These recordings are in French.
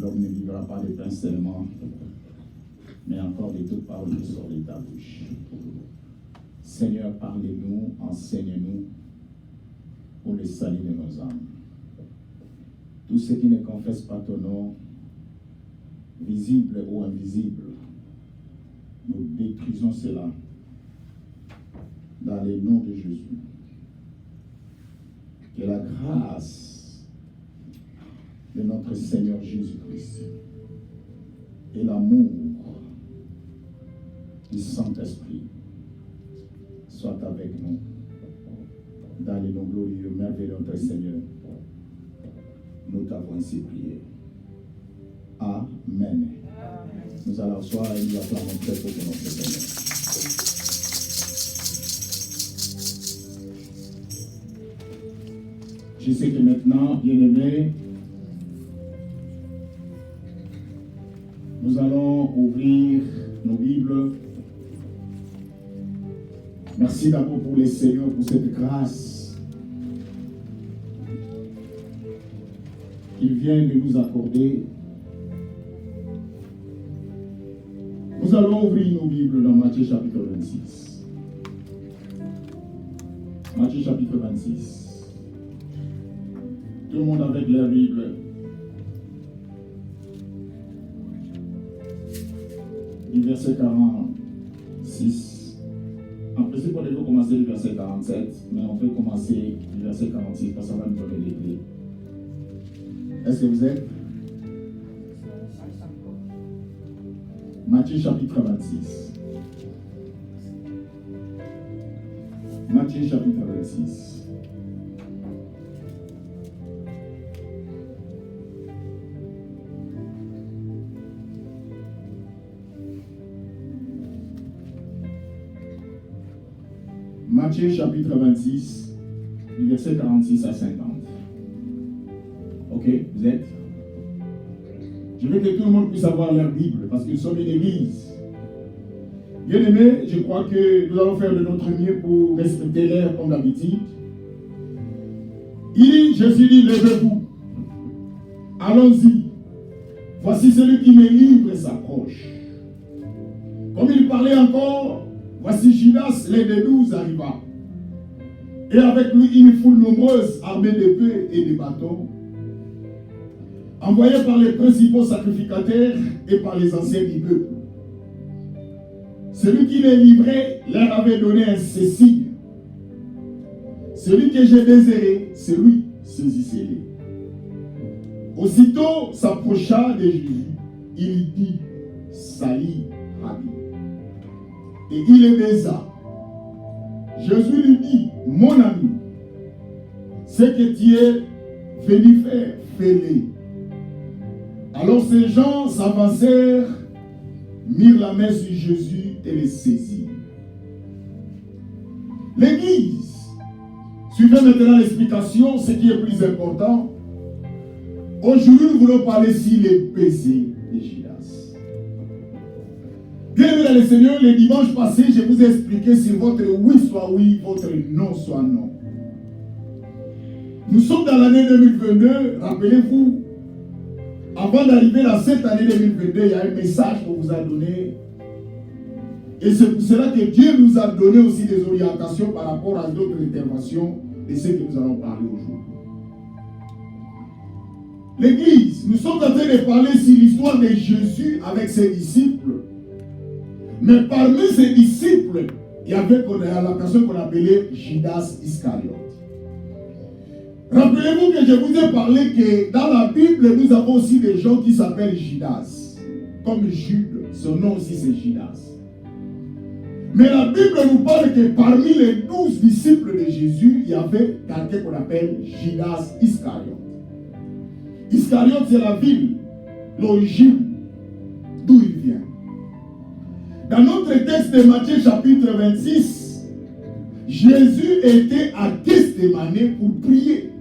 L'homme ne vivra pas de pain seulement, mais encore de toute parole qui sort de ta bouche. Seigneur, parlez-nous, enseigne-nous pour le salut de nos âmes. Tous ceux qui ne confessent pas ton nom, visible ou invisible, nous détruisons cela dans le nom de Jésus. Que la grâce de notre Seigneur Jésus-Christ et l'amour du Saint-Esprit soient avec nous dans les noms glorieux, merveilleux de notre Seigneur. Nous t'avons ainsi prié. Amen. Amen. Nous allons asseoir et nous acclamons très fort pour notre Seigneur. Je sais que maintenant, bien-aimés, nous allons ouvrir nos Bibles. Merci d'abord pour le Seigneur, pour cette grâce qu'il vient de nous accorder. Nous allons ouvrir nos Bibles dans Matthieu chapitre 26. Matthieu chapitre 26. Tout le monde avec la Bible. Du verset 46. En principe, on devait commencer du verset 47, mais on peut commencer du verset 46 parce que ça va nous donner les clés. Est-ce que vous êtes? Matthieu chapitre 26. Matthieu chapitre 26. Matthieu chapitre 26, du verset 46 à 50. Ok, vous êtes? Je veux que tout le monde puisse avoir leur Bible, parce que nous sommes une église. Bien aimé, je crois que nous allons faire de notre mieux pour respecter l'heure comme d'habitude. Jésus dit, levez-vous. Allons-y. Voici celui qui me livre s'approche. Comme il parlait encore, voici Judas, l'un des 12, arriva. Et avec lui, une foule nombreuse, armée d'épées et de bâtons, envoyée par les principaux sacrificateurs et par les anciens du peuple. Celui qui les livrait leur avait donné un signe. Celui que j'ai désiré, c'est lui, saisissez-le. Aussitôt s'approcha de Jésus, il dit, Salut, Rabbi. Et il le baisa. Jésus lui dit, mon ami, ce que tu es venu faire, fais-le. Alors ces gens s'avancèrent, mirent la main sur Jésus et le saisirent. L'Église, suivez maintenant l'explication, ce qui est plus important. Aujourd'hui, nous voulons parler sur les baisers de Judas. Bien aimé dans le Seigneur, le dimanche passé, je vous ai expliqué si votre oui soit oui, votre non soit non. Nous sommes dans l'année 2022, rappelez-vous, avant d'arriver dans cette année 2022, il y a un message qu'on vous a donné. Et c'est pour cela que Dieu nous a donné aussi des orientations par rapport à d'autres interventions de ce que nous allons parler aujourd'hui. L'Église, nous sommes en train de parler sur l'histoire de Jésus avec ses disciples. Mais parmi ses disciples, il y avait la personne qu'on appelait Judas Iscariote. Rappelez-vous que je vous ai parlé que dans la Bible, nous avons aussi des gens qui s'appellent Judas. Comme Jude, son nom aussi c'est Judas. Mais la Bible nous parle que parmi les 12 disciples de Jésus, il y avait quelqu'un qu'on appelle Judas Iscariote. Iscariote, c'est la ville, l'origine, d'où il vient. Dans notre texte de Matthieu chapitre 26, Jésus était à Gethsémane pour prier,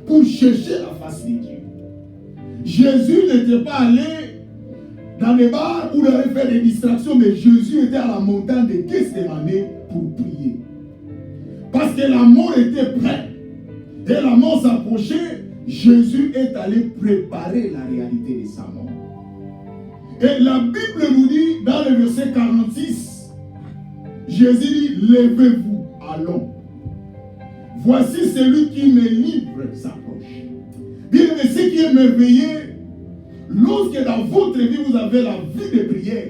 pour chercher la face de Dieu. Jésus n'était pas allé dans les bars où il aurait fait des distractions, mais Jésus était à la montagne de Gethsémane pour prier. Parce que la mort était prête. Et la mort s'approchait. Jésus est allé préparer la réalité de sa mort. Et la Bible nous dit, dans le verset 46, Jésus dit, levez-vous, allons. Voici celui qui me livre s'approche. Bien aimé, ce qui est merveilleux, lorsque dans votre vie vous avez la vie de prière,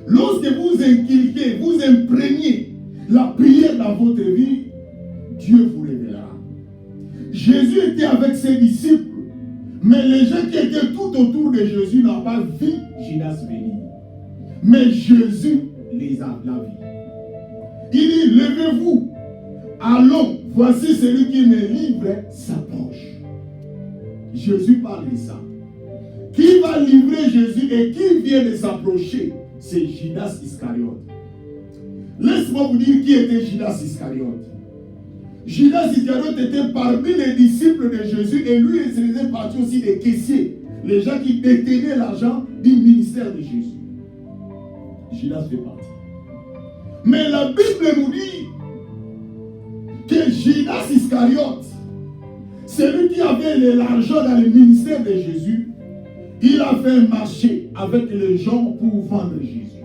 lorsque vous inculquez, vous imprégnez la prière dans votre vie, Dieu vous révélera. Jésus était avec ses disciples, mais les gens qui étaient tout autour de Jésus n'ont pas vu Judas venir. Mais Jésus les a vus. Il dit, levez-vous, allons, voici celui qui me livre s'approche. Jésus parle de ça. Qui va livrer Jésus et qui vient de s'approcher? C'est Judas Iscariote. Laisse-moi vous dire qui était Judas Iscariote. Judas Iscariote était parmi les disciples de Jésus et lui, il faisait partie aussi des caissiers, les gens qui détenaient l'argent du ministère de Jésus. Judas fait partie. Mais la Bible nous dit que Judas Iscariote, celui qui avait l'argent dans le ministère de Jésus, il a fait un marché avec les gens pour vendre Jésus.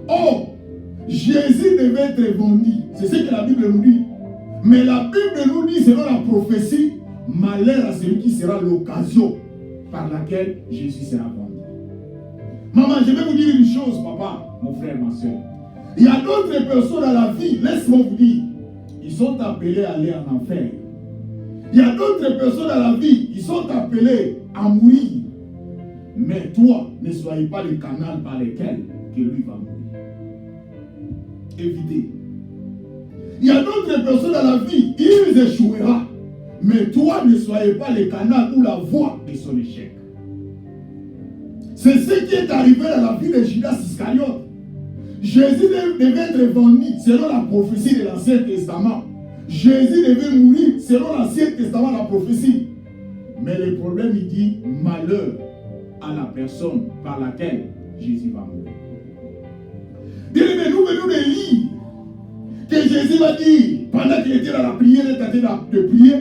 Or, Jésus devait être vendu. C'est ce que la Bible nous dit. Mais la Bible nous dit, selon la prophétie, malheur à celui qui sera l'occasion par laquelle Jésus sera vendu. Maman, je vais vous dire une chose, papa, mon frère, ma soeur. Il y a d'autres personnes dans la vie, laisse-moi vous dire, ils sont appelés à aller en enfer. Il y a d'autres personnes dans la vie, ils sont appelés à mourir. Mais toi, ne soyez pas le canal par lequel que lui va mourir. Évitez. Il y a d'autres personnes dans la vie, ils échoueront. Mais toi, ne soyez pas le canal ou la voie de son échec. C'est ce qui est arrivé dans la vie de Judas Iscariote. Jésus devait être vendu selon la prophétie de l'Ancien Testament. Jésus devait mourir selon l'Ancien Testament, la prophétie. Mais le problème, il dit malheur à la personne par laquelle Jésus va mourir. Bien-aimés, nous venons de lire que Jésus va dire, pendant qu'il était dans la prière, il était en train de prier,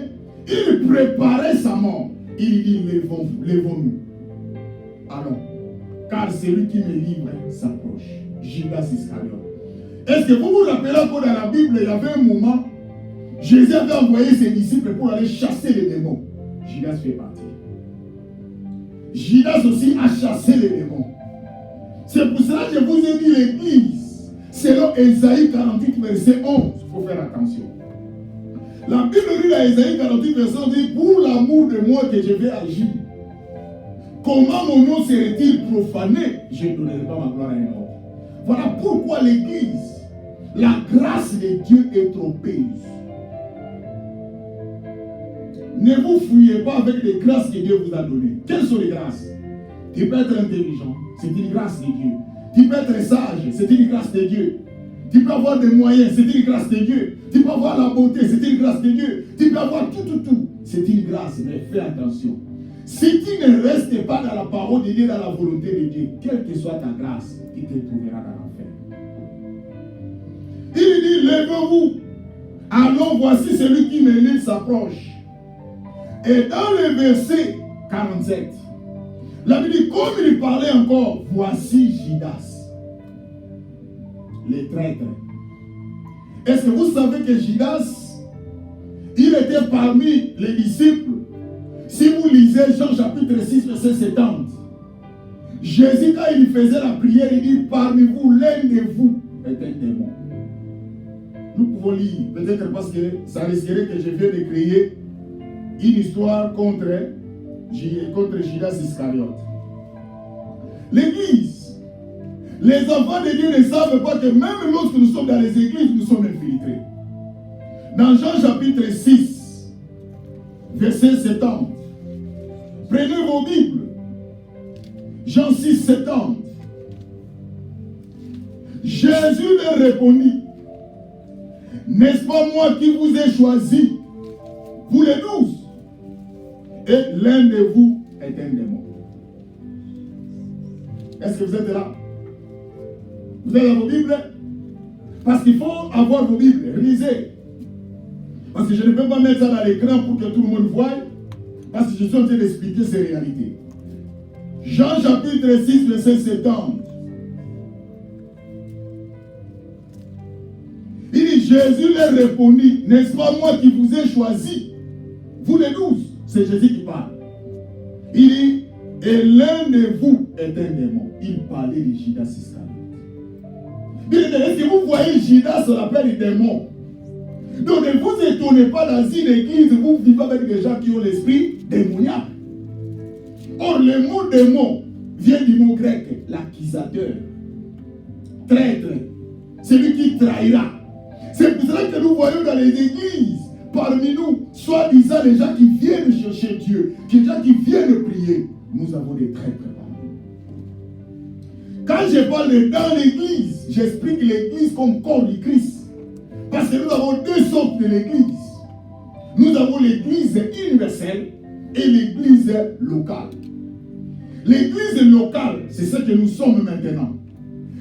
il préparait sa mort. Il dit, levons-nous. Alors, car celui qui me livre s'approche. Judas Iscariote. Est-ce que vous vous rappelez que dans la Bible, il y avait un moment, Jésus avait envoyé ses disciples pour aller chasser les démons. Judas fait partie. Judas aussi a chassé les démons. C'est pour cela que je vous ai dit l'église, selon Ésaïe 48, verset 11. Il faut faire attention. La Bible dit dans Ésaïe 48, verset 11, dit, pour l'amour de moi que je vais agir, comment mon nom serait-il profané? Je ne donnerai pas ma gloire à un autre. Voilà pourquoi l'église, la grâce de Dieu est trompeuse. Ne vous fouillez pas avec les grâces que Dieu vous a données. Quelles sont les grâces? Tu peux être intelligent, c'est une grâce de Dieu. Tu peux être sage, c'est une grâce de Dieu. Tu peux avoir des moyens, c'est une grâce de Dieu. Tu peux avoir la beauté, c'est une grâce de Dieu. Tu peux avoir tout. C'est une grâce, mais fais attention. Si tu ne restes pas dans la parole de Dieu, dans la volonté de Dieu, quelle que soit ta grâce, il te trouvera dans l'enfer. Il dit, levez-vous. Allons, voici celui qui me livre s'approche. Et dans le verset 47, la Bible dit, comme il parlait encore, voici Judas, le traître. Est-ce que vous savez que Judas, il était parmi les disciples? Si vous lisez Jean chapitre 6, verset 70, Jésus, quand il faisait la prière, il dit, parmi vous, l'un de vous est un démon. Nous pouvons lire, peut-être parce que ça risquerait que je vienne de créer une histoire contre Judas Iscariote. L'église, les enfants de Dieu ne savent pas que même lorsque nous sommes dans les églises, nous sommes infiltrés. Dans Jean chapitre 6, verset 70, prenez vos Bibles. Jean 6, 70. Jésus leur répondit, n'est-ce pas moi qui vous ai choisi, vous les 12, et l'un de vous est un démon. Est-ce que vous êtes là? Vous avez vos Bibles? Parce qu'il faut avoir vos Bibles. Lisez. Parce que je ne peux pas mettre ça dans l'écran pour que tout le monde voie. Parce que je suis en train d'expliquer ces réalités. Jean chapitre 6, verset 70. Il dit, Jésus leur répondit, n'est-ce pas moi qui vous ai choisi, vous les 12. C'est Jésus qui parle. Il dit, et l'un de vous est un démon. Il parlait de Judas Iscariote. Est-ce que vous voyez Judas, on l'appelle le démon? Donc ne vous étonnez pas dans une église, vous vivez avec des gens qui ont l'esprit démoniaque. Or, le mot démon vient du mot grec, l'accusateur, traître, celui qui trahira. C'est pour cela que nous voyons dans les églises, parmi nous, soi-disant les gens qui viennent chercher Dieu, les gens qui viennent prier, nous avons des traîtres parmi nous. Quand je parle de dans l'église, j'explique l'église comme corps du Christ. Parce que nous avons deux sortes de l'église. Nous avons l'église universelle et l'église locale. L'église locale, c'est ce que nous sommes maintenant.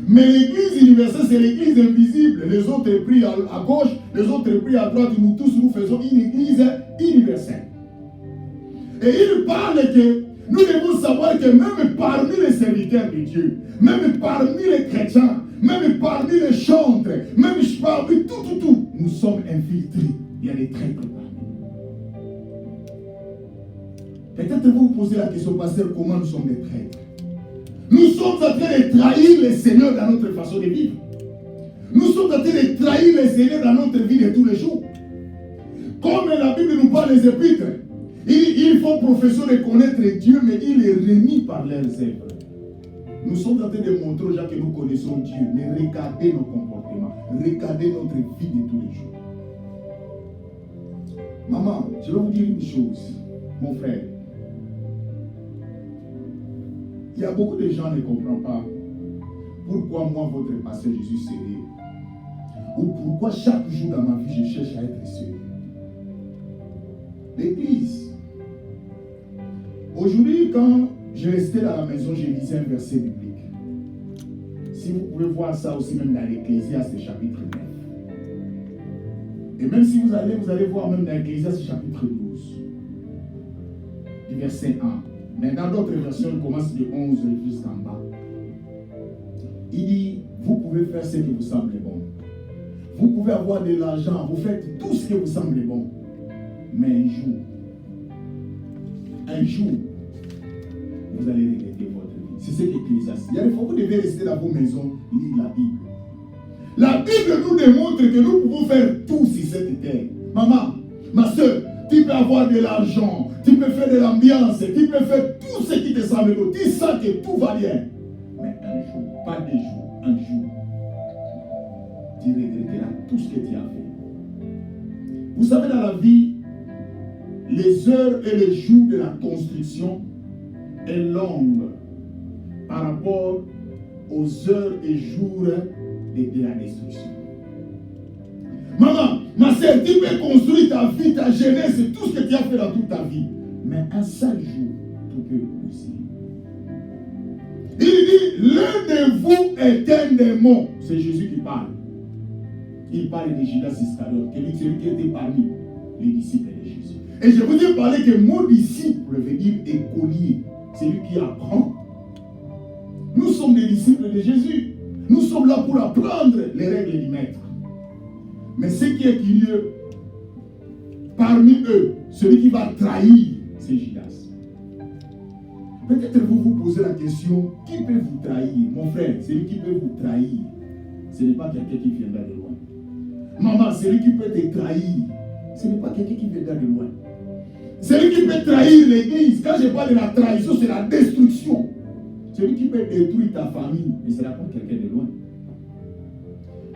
Mais l'église universelle, c'est l'église invisible. Les autres prient à gauche, les autres prient à droite. Nous tous, nous faisons une église universelle. Et il parle que nous devons savoir que même parmi les serviteurs de Dieu, même parmi les chrétiens, même parmi les chantres, même parmi tout, nous sommes infiltrés. Il y a des traîtres parmi nous. Peut-être vous vous posez la question, pasteur, comment nous sommes des traîtres? Nous sommes en train de trahir le Seigneur dans notre façon de vivre. Nous sommes en train de trahir le Seigneur dans notre vie de tous les jours. Comme la Bible nous parle des épîtres, ils font profession de connaître Dieu, mais ils les renient par leurs œuvres. Nous sommes en train de montrer aux gens que nous connaissons Dieu, mais regardez nos comportements, regardez notre vie de tous les jours. Maman, je vais vous dire une chose, mon frère. Il y a beaucoup de gens qui ne comprennent pas pourquoi moi, votre pasteur, je suis sérieux. Ou pourquoi chaque jour dans ma vie, je cherche à être sérieux. L'église. Aujourd'hui, quand je restais dans la maison, je lisais un verset biblique. Si vous pouvez voir ça aussi même dans l'Ecclésiaste chapitre 9. Et même si vous allez voir même dans l'Ecclésiaste chapitre 12. Du verset 1. Mais dans d'autres versions, il commence de 11 jusqu'en bas. Il dit, vous pouvez faire ce qui vous semble bon. Vous pouvez avoir de l'argent, vous faites tout ce qui vous semble bon. Mais un jour, vous allez regretter votre vie. C'est ce qu'Ecclésiaste. Il y a des fois, vous devez rester dans vos maisons, lire la Bible. La Bible nous démontre que nous pouvons faire tout sur cette terre. Maman, ma soeur, tu peux avoir de l'argent, tu peux faire de l'ambiance, tu peux faire tout ce qui te semble bon. Tu sens que tout va bien. Mais un jour, pas des jours, un jour, tu regretteras tout ce que tu as fait. Vous savez, dans la vie, les heures et les jours de la construction est longue par rapport aux heures et jours de la destruction. Maman, ma soeur, tu peux construire ta vie, ta jeunesse, tout ce que tu as fait dans toute ta vie. Mais un seul jour, tout peut aussi. Il dit, l'un de vous est un démon. C'est Jésus qui parle. Il parle de Judas Iscariote, celui qui était parmi les disciples de Jésus. Et je vous ai parlé que mon disciple veut dire écolier. C'est lui qui apprend. Nous sommes des disciples de Jésus. Nous sommes là pour apprendre les règles du maître. Mais ce qui est curieux, parmi eux, celui qui va trahir, c'est Judas. Peut-être vous vous posez la question, qui peut vous trahir? Mon frère, celui qui peut vous trahir, ce n'est pas quelqu'un qui viendra de loin. Maman, celui qui peut te trahir, ce n'est pas quelqu'un qui viendra de loin. Celui qui peut trahir l'église, quand je parle de la trahison, c'est la destruction. Celui qui peut détruire ta famille, et ce n'est pas quelqu'un de loin.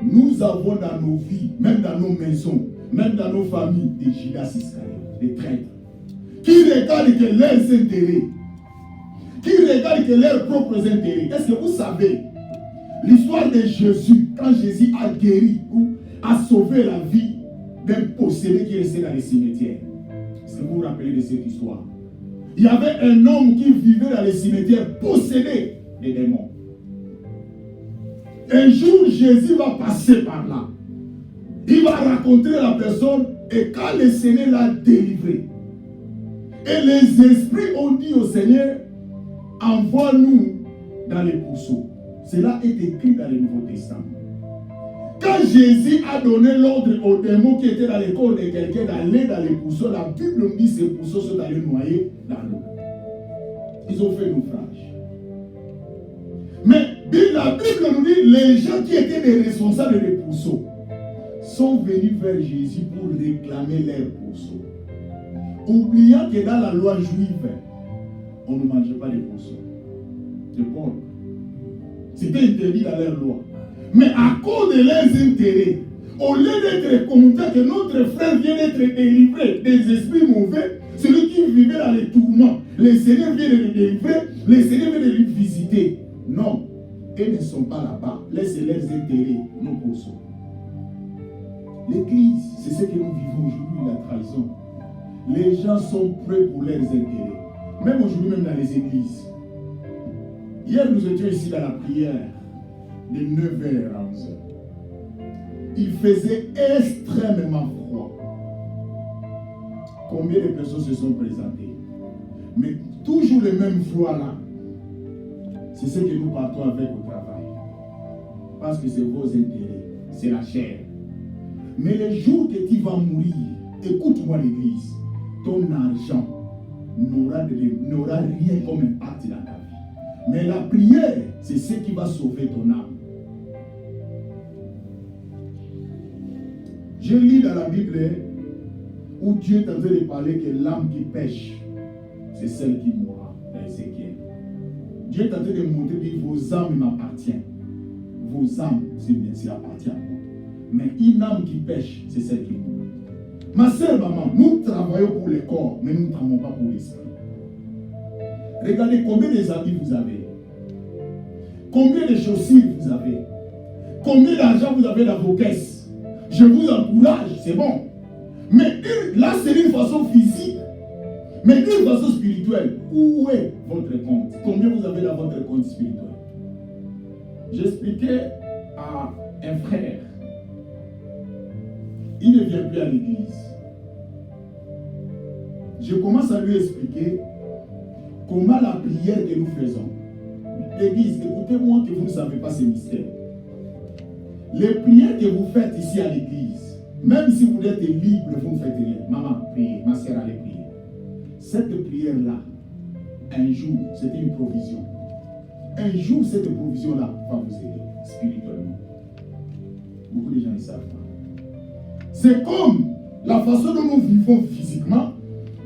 Nous avons dans nos vies, même dans nos maisons, même dans nos familles, des Judas Iscariote, des traîtres, qui regardent que leurs intérêts, qui regardent que leurs propres intérêts. Est-ce que vous savez l'histoire de Jésus, quand Jésus a guéri ou a sauvé la vie d'un possédé qui restait dans les cimetières? Est-ce que vous vous rappelez de cette histoire? Il y avait un homme qui vivait dans les cimetières possédé des démons. Un jour, Jésus va passer par là. Il va rencontrer la personne Et quand le Seigneur l'a délivré, et les esprits ont dit au Seigneur, envoie-nous dans les pourceaux. Cela est écrit dans le Nouveau Testament. Quand Jésus a donné l'ordre aux démons qui étaient dans les corps de quelqu'un d'aller dans les pourceaux, la Bible nous dit que ces pourceaux sont allés noyer dans l'eau. Ils ont fait naufrage. Mais la Bible nous dit les gens qui étaient les responsables des pourceaux sont venus vers Jésus pour réclamer leurs pourceaux. Oubliant que dans la loi juive, on ne mangeait pas des pourceaux. C'est bon. C'était interdit dans leur loi. Mais à cause de leurs intérêts, au lieu d'être content que notre frère vient d'être délivré des esprits mauvais, celui qui vivait dans les tourments, le Seigneur vient de le délivrer, le Seigneur vient de lui visiter. Non, ils ne sont pas là-bas. Laissez leurs intérêts, nos pourceaux. L'église, c'est ce que nous vivons aujourd'hui, la trahison. Les gens sont prêts pour leurs intérêts. Même aujourd'hui, même dans les églises. Hier, nous étions ici dans la prière de 9h à 11h. Il faisait extrêmement froid. Combien de personnes se sont présentées? Mais toujours le même froid là. C'est ce que nous partons avec au travail. Parce que c'est vos intérêts. C'est la chair. Mais le jour que tu vas mourir, écoute-moi l'église, ton argent n'aura rien comme impact dans ta vie. Mais la prière, c'est ce qui va sauver ton âme. Je lis dans la Bible où Dieu est en train de parler que l'âme qui pêche, c'est celle qui mourra dans Ézéchiel. Dieu est en train de montrer que vos âmes m'appartiennent. Vos âmes, c'est bien, ça appartient à moi. Mais une âme qui pêche, c'est celle qui mourra. Ma sœur, maman, nous travaillons pour le corps, mais nous ne travaillons pas pour l'esprit. Regardez combien de habits vous avez. Combien de chaussures vous avez. Combien d'argent vous avez dans vos caisses. Je vous encourage, c'est bon. Mais là, c'est une façon physique. Mais d'une façon spirituelle, où est votre compte? Combien vous avez dans votre compte spirituel? J'expliquais à un frère. Il ne vient plus à l'église. Je commence à lui expliquer comment la prière que nous faisons. L'église, écoutez-moi que vous ne savez pas ces mystères. Les prières que vous faites ici à l'église, même si vous êtes libre, vous ne faites rien. Maman, priez, ma sœur, allez prier. Cette prière-là, un jour, c'était une provision. Un jour, cette provision-là va vous aider spirituellement. Beaucoup de gens ne savent pas. C'est comme la façon dont nous vivons physiquement.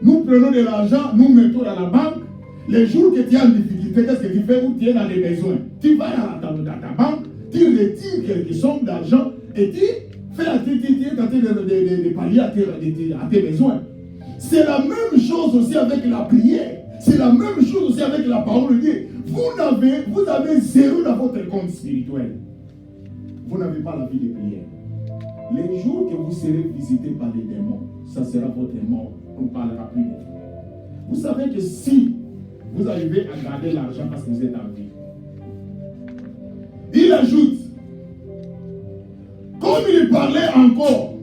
Nous prenons de l'argent, nous mettons dans la banque. Les jours que tu es en difficulté, qu'est-ce que tu fais? Où tu es dans les besoins. Tu vas dans ta banque, tu retires quelque somme d'argent et tu fais de pallier à tes besoins. C'est la même chose aussi avec la prière. C'est la même chose aussi avec la parole de Dieu. Vous avez zéro dans votre compte spirituel. Vous n'avez pas la vie de prière. Les jours que vous serez visités par les démons, ça sera votre mort. On ne parlera plus de vous. Vous savez que si vous arrivez à garder l'argent parce que vous êtes en vie, il ajoute, comme il parlait encore,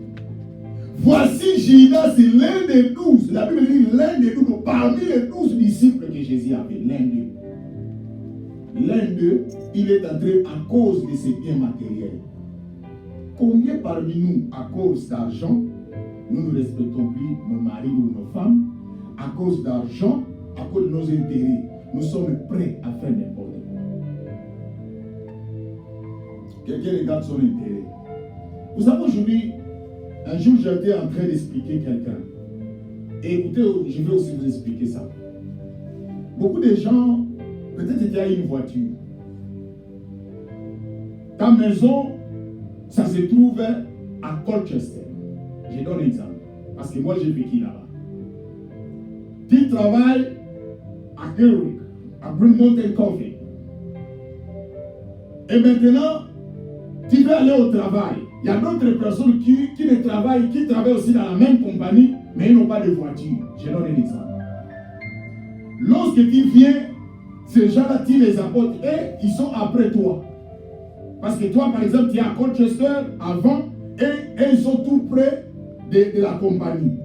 voici Judas, c'est l'un des 12. La Bible dit l'un des 12. Parmi les 12 disciples que Jésus avait, l'un d'eux. L'un d'eux, il est entré à cause de ses biens matériels. Combien parmi nous, à cause d'argent, nous ne respectons plus nos maris ou nos femmes, à cause d'argent, à cause de nos intérêts, nous sommes prêts à faire n'importe quoi. Quelqu'un regarde son intérêt. Vous savez, aujourd'hui, un jour j'étais en train d'expliquer quelqu'un. Et écoutez, je vais aussi vous expliquer ça. Beaucoup de gens, peut-être tu as une voiture. Ta maison, ça se trouve à Colchester. Je donne un exemple. Parce que moi, j'ai vécu là-bas. Tu travailles à Kerwick, à Green Mountain Coffee. Et maintenant, tu vas aller au travail. Il y a d'autres personnes qui travaillent aussi dans la même compagnie, mais ils n'ont pas de voiture. Je donne un exemple. Lorsque tu viens, ces gens-là, tu les apportes et ils sont après toi. Parce que toi, par exemple, tu es à Colchester avant et ils sont tout près de la compagnie.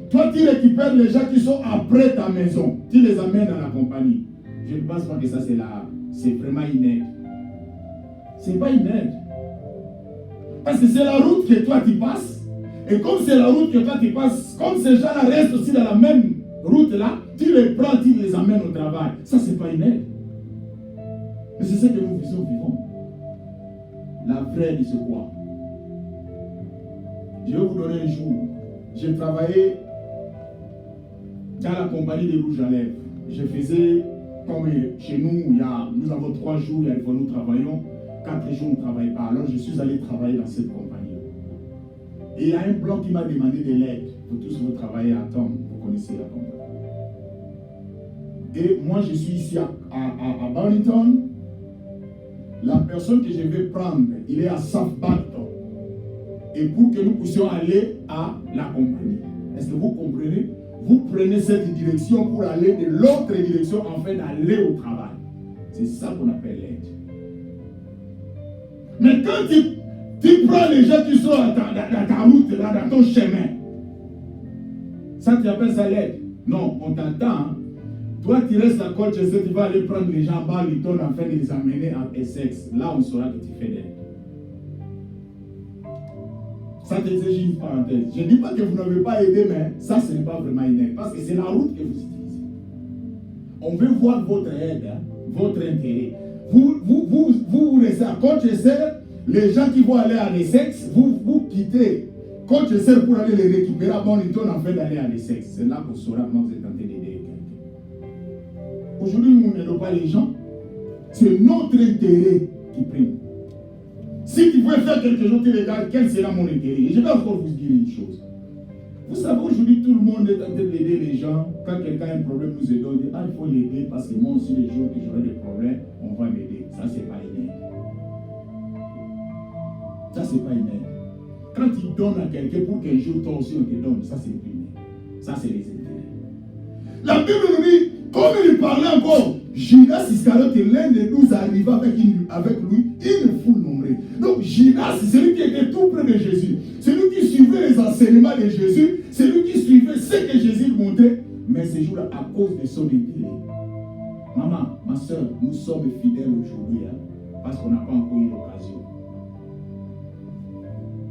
Toi, tu récupères les gens qui sont après ta maison. Tu les amènes dans la compagnie. Je ne pense pas que ça, c'est vraiment une aide. Ce n'est pas une aide. Parce que c'est la route que toi, tu passes. Et comme c'est la route que toi, tu passes, comme ces gens-là restent aussi dans la même route-là, tu les prends, tu les amènes au travail. Ça, ce n'est pas une aide. Mais c'est ce que nous vivons. La vraie aide, c'est quoi? Je vais vous donner un jour. J'ai travaillé dans la compagnie des rouges à lèvres. Je faisais, comme chez nous, nous avons 3 jours, il faut nous travaillons, 4 jours, on ne travaille pas. Alors je suis allé travailler dans cette compagnie. Et il y a un blanc qui m'a demandé de l'aide. Pour tous vous travaillez à Tom, vous connaissez la compagnie. Et moi, je suis ici à Barrington. La personne que je vais prendre, il est à Southampton. Et pour que nous puissions aller à la compagnie. Est-ce que vous comprenez? Vous prenez cette direction pour aller de l'autre direction afin d'aller au travail. C'est ça qu'on appelle l'aide. Mais quand tu prends les gens qui sont dans ta route, là, dans ton chemin, ça tu appelles ça l'aide? Non, on t'entend. Hein? Toi, tu restes à Colchester, tu vas aller prendre les gens à Barrington afin de les amener à Essex. Là, on saura que tu fais l'aide. Ça t'exige une parenthèse. Je ne dis pas que vous n'avez pas aidé, mais ça, ce n'est pas vraiment une aide. Parce que c'est la route que vous utilisez. On veut voir votre aide, hein, votre intérêt. Vous restez à Colchester, les gens qui vont aller à Essex, vous quittez Colchester pour aller les récupérer à Barrington afin d'aller à Essex. C'est là qu'on saura comment vous êtes tenté d'aider quelqu'un. Aujourd'hui, nous n'aidons pas les gens. C'est notre intérêt qui prime. Si tu pouvais faire quelque chose, tu regardes quel sera mon intérêt. Et je vais encore vous dire une chose. Vous savez, aujourd'hui, tout le monde est en train d'aider les gens. Quand quelqu'un a un problème, nous aidons. On dit, il faut l'aider parce que moi aussi, les jours que j'aurai des problèmes, on va m'aider. Ça, c'est pas une aide. Ça, c'est pas une aide. Quand tu donnes à quelqu'un pour qu'un jour, toi aussi, on te donne, ça, c'est une aide. Ça, c'est les intérêts. La Bible nous dit, comme il parlait encore, Judas Iscariote, l'un des 12, arriva avec lui une foule nombrée. Donc Judas, c'est celui qui était tout près de Jésus. Celui qui suivait les enseignements de Jésus. Celui qui suivait ce que Jésus montrait. Mais ce jour-là, à cause de son intérêt. Maman, ma soeur, nous sommes fidèles aujourd'hui. Hein, parce qu'on n'a pas encore eu l'occasion.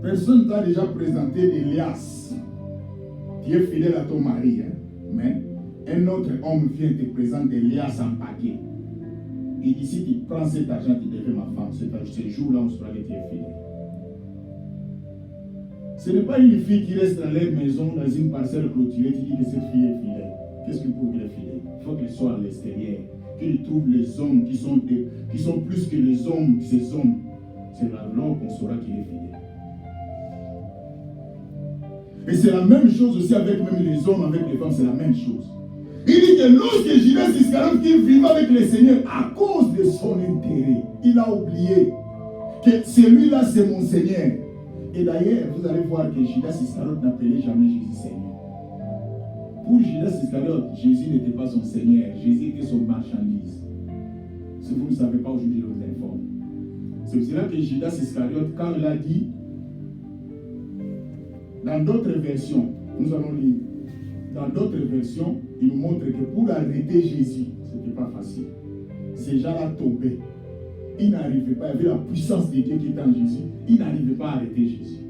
Personne t'a déjà présenté Elias. Tu es fidèle à ton mari. Hein, mais un autre homme vient te présenter Elias en paquet. Il dit, si tu prends cet argent, tu deviens ma femme. Ce jour-là, on saura que tu es fidèle. Ce n'est pas une fille qui reste dans leur maison, dans une parcelle clôturée, qui dit que cette fille est fidèle. Qu'est-ce qu'il faut qu'elle est fidèle? Il faut qu'elle soit à l'extérieur. Qu'il trouve les hommes qui sont plus que les hommes, ces hommes. C'est là qu'on saura qu'il est fidèle. Et c'est la même chose aussi avec même les hommes, avec les femmes, c'est la même chose. Il dit que lorsque Judas Iscariote qui vivait avec le Seigneur, à cause de son intérêt, il a oublié que celui-là c'est mon Seigneur. Et d'ailleurs, vous allez voir que Judas Iscariote n'appelait jamais Jésus Seigneur. Pour Judas Iscariote, Jésus n'était pas son Seigneur, Jésus était son marchandise. Si vous ne savez pas aujourd'hui, je vous informe. C'est pour cela que Judas Iscariote, quand il a dit, dans d'autres versions, nous allons lire, dans d'autres versions, il nous montre que pour arrêter Jésus, ce n'était pas facile. Ces gens-là tombaient. Ils n'arrivaient pas, il y avait la puissance de Dieu qui était en Jésus. Ils n'arrivaient pas à arrêter Jésus.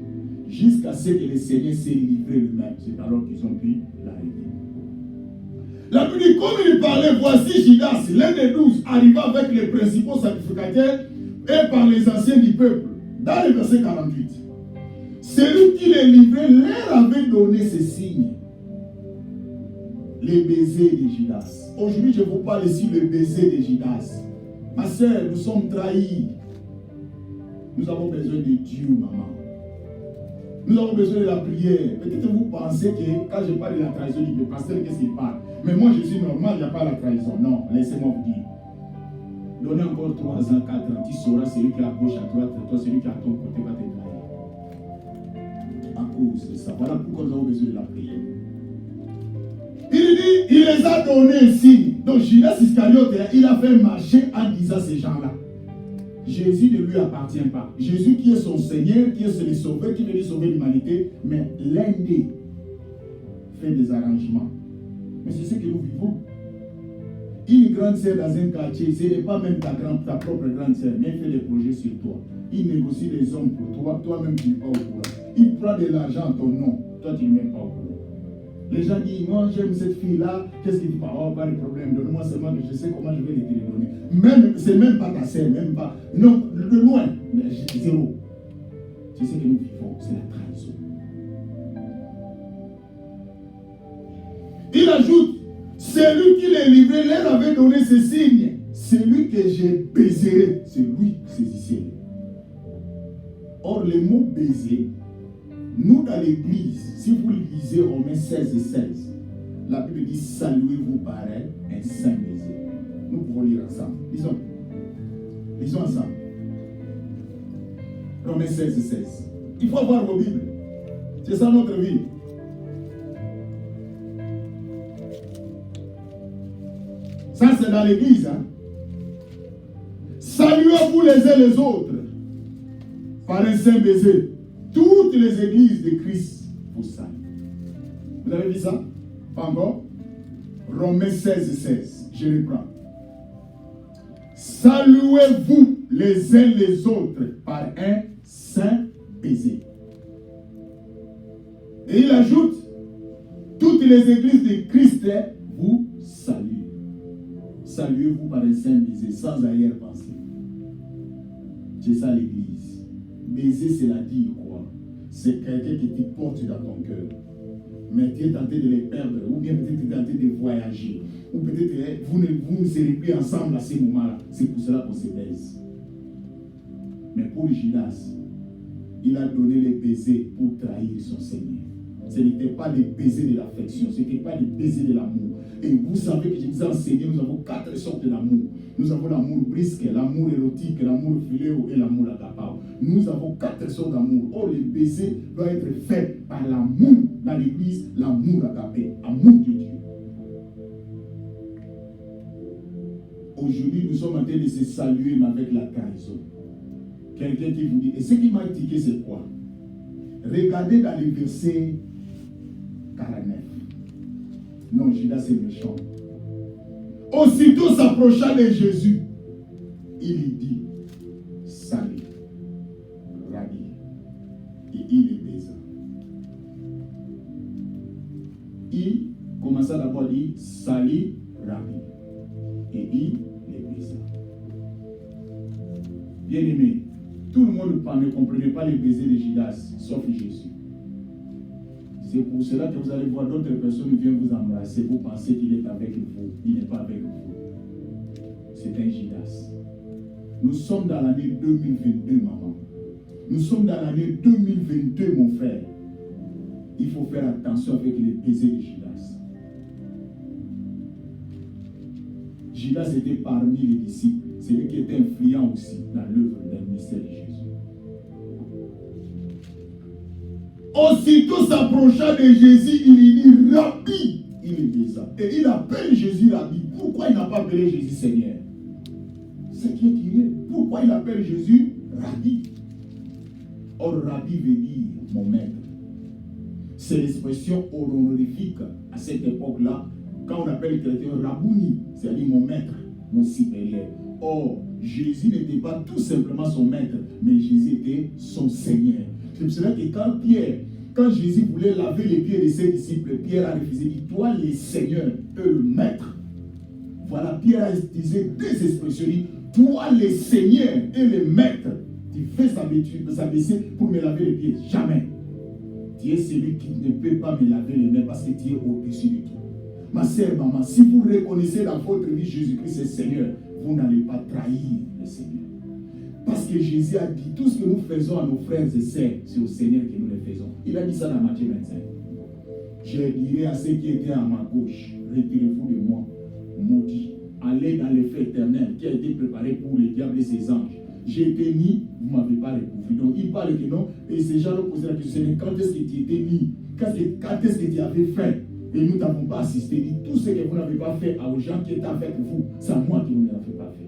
Jusqu'à ce que le Seigneur s'est livré lui-même. C'est alors qu'ils ont pu l'arrêter. La Bible dit, comme il parlait, voici Judas, l'un des 12, arriva avec les principaux sacrificateurs et par les anciens du peuple. Dans le verset 48. Celui qui les livrait leur avait donné ces signes. Les baisers de Judas. Aujourd'hui, je vous parle ici des baisers de Judas. Ma soeur, nous sommes trahis. Nous avons besoin de Dieu, maman. Nous avons besoin de la prière. Peut-être que vous pensez que quand je parle de la trahison, du pasteur, qu'est-ce qu'il parle? Mais moi, je suis normal, il n'y a pas la trahison. Non, laissez-moi vous dire. Donnez encore 3 ans, 4 ans, tu sauras celui qui est à gauche, à droite, toi, celui qui est à ton côté va te trahir. À cause de ça. Voilà pourquoi nous avons besoin de la prière. Il dit, il les a donnés ici. Donc Judas Iscariote, il a fait marcher en disant ces gens-là. Jésus ne lui appartient pas. Jésus qui est son Seigneur, qui est le Sauveur, qui veut sauver l'humanité, mais l'un des fait des arrangements. Mais c'est ce que nous vivons. Une grande sœur dans un quartier, ce n'est pas même ta propre grande sœur, mais elle fait des projets sur toi. Il négocie des hommes pour toi, toi-même tu n'es pas au courant. Il prend de l'argent en ton nom, toi tu n'es même pas au courant. Les gens disent, moi j'aime cette fille-là, qu'est-ce qu'il dit? Oh, pas de problème, donne-moi seulement que je sais comment je vais les donner. Même, c'est même pas ta sœur, même pas. Non, de loin, mais zéro. C'est ce que nous vivons, c'est la trahison. Il ajoute, celui qui les livrait leur avait donné ce signe. Celui que j'ai baiserai, c'est lui, saisissez-le. Or, le mot baiser, nous dans l'église, si vous lisez Romains 16 et 16, la Bible dit saluez-vous par un saint baiser. Nous pouvons lire ensemble. Lisons ensemble. Romains 16 et 16. Il faut avoir vos Bibles. C'est ça notre vie. Ça, c'est dans l'église. Hein? Saluez-vous les uns les autres par un saint baiser. Toutes les églises de Christ vous saluent. Vous avez dit ça? Pas encore? Romains 16 et 16. Je reprends. Saluez-vous les uns les autres par un saint baiser. Et il ajoute, toutes les églises de Christ vous saluent. Saluez-vous par un saint baiser, sans arrière-pensée. C'est ça l'église. Baiser, c'est la dire quoi? C'est quelqu'un qui te porte dans ton cœur. Mais tu es tenté de les perdre, ou bien peut-être tu es tenté de voyager, ou peut-être vous ne serez plus ensemble à ces moments-là. C'est pour cela qu'on se baise. Mais pour Judas, il a donné les baisers pour trahir son Seigneur. Ce n'était pas des baisers de l'affection, ce n'était pas des baisers de l'amour. Et vous savez que je vous ai enseigné, nous avons 4 sortes d'amour. Nous avons l'amour brisque, l'amour érotique, l'amour philéo et l'amour agapao. Nous avons 4 sortes d'amour. Or, les baisers doivent être faits par l'amour dans l'église, l'amour agapé, amour de Dieu. Aujourd'hui, nous sommes en train de se saluer, mais avec la trahison. Quelqu'un qui vous dit, et ce qui m'a indiqué, c'est quoi? Regardez dans les versets 49. Non, Judas est méchant. Aussitôt s'approcha de Jésus, il lui dit, salut, Rabbi, et il est baisa. Il commença d'abord à dire, salut, Rabbi, et il est baisa. Bien aimé, tout le monde ne comprenait pas les baisers de Judas, sauf Jésus. C'est pour cela que vous allez voir d'autres personnes qui viennent vous embrasser. Vous pensez qu'il est avec vous. Il n'est pas avec vous. C'est un Judas. Nous sommes dans l'année 2022, maman. Nous sommes dans l'année 2022, mon frère. Il faut faire attention avec les baisers de Judas. Judas était parmi les disciples. C'est lui qui était influent aussi dans l'œuvre d'un ministère de Jésus. Aussitôt s'approcha de Jésus, il lui dit, Rabbi, il est baisa. Et il appelle Jésus Rabbi. Pourquoi il n'a pas appelé Jésus Seigneur? C'est qui est curieux. Pourquoi il appelle Jésus Rabbi? Or, Rabbi veut dire mon maître. C'est l'expression honorifique à cette époque-là. Quand on appelle quelqu'un Rabouni, c'est-à-dire mon maître, mon supérieur. Or, Jésus n'était pas tout simplement son maître, mais Jésus était son Seigneur. C'est pour cela que quand Jésus voulait laver les pieds de ses disciples, Pierre a refusé, il dit, toi le Seigneur et le maître. Voilà, Pierre a utilisé 2 expressions, il dit, toi le Seigneur et le maître. Tu fais s'abaisser pour me laver les pieds. Jamais. Tu es celui qui ne peut pas me laver les mains parce que tu es au-dessus de tout. Ma sœur, maman, si vous reconnaissez dans votre vie Jésus-Christ est Seigneur, vous n'allez pas trahir le Seigneur. Parce que Jésus a dit, tout ce que nous faisons à nos frères et sœurs, c'est au Seigneur que nous le faisons. Il a dit ça dans Matthieu 25. Je dirai à ceux qui étaient à ma gauche, retirez-vous de moi, maudits. Allez dans le feu éternel qui a été préparé pour le diable et ses anges. J'ai été mis, vous ne m'avez pas recouvert. Donc il parle que non, et ces gens ont posé la question, quand est-ce que tu étais mis? Quand est-ce que tu avais fait? Et nous n'avons pas assisté. Dit, tout ce que vous n'avez pas fait aux gens qui étaient avec vous, c'est à moi que vous ne l'avez pas fait.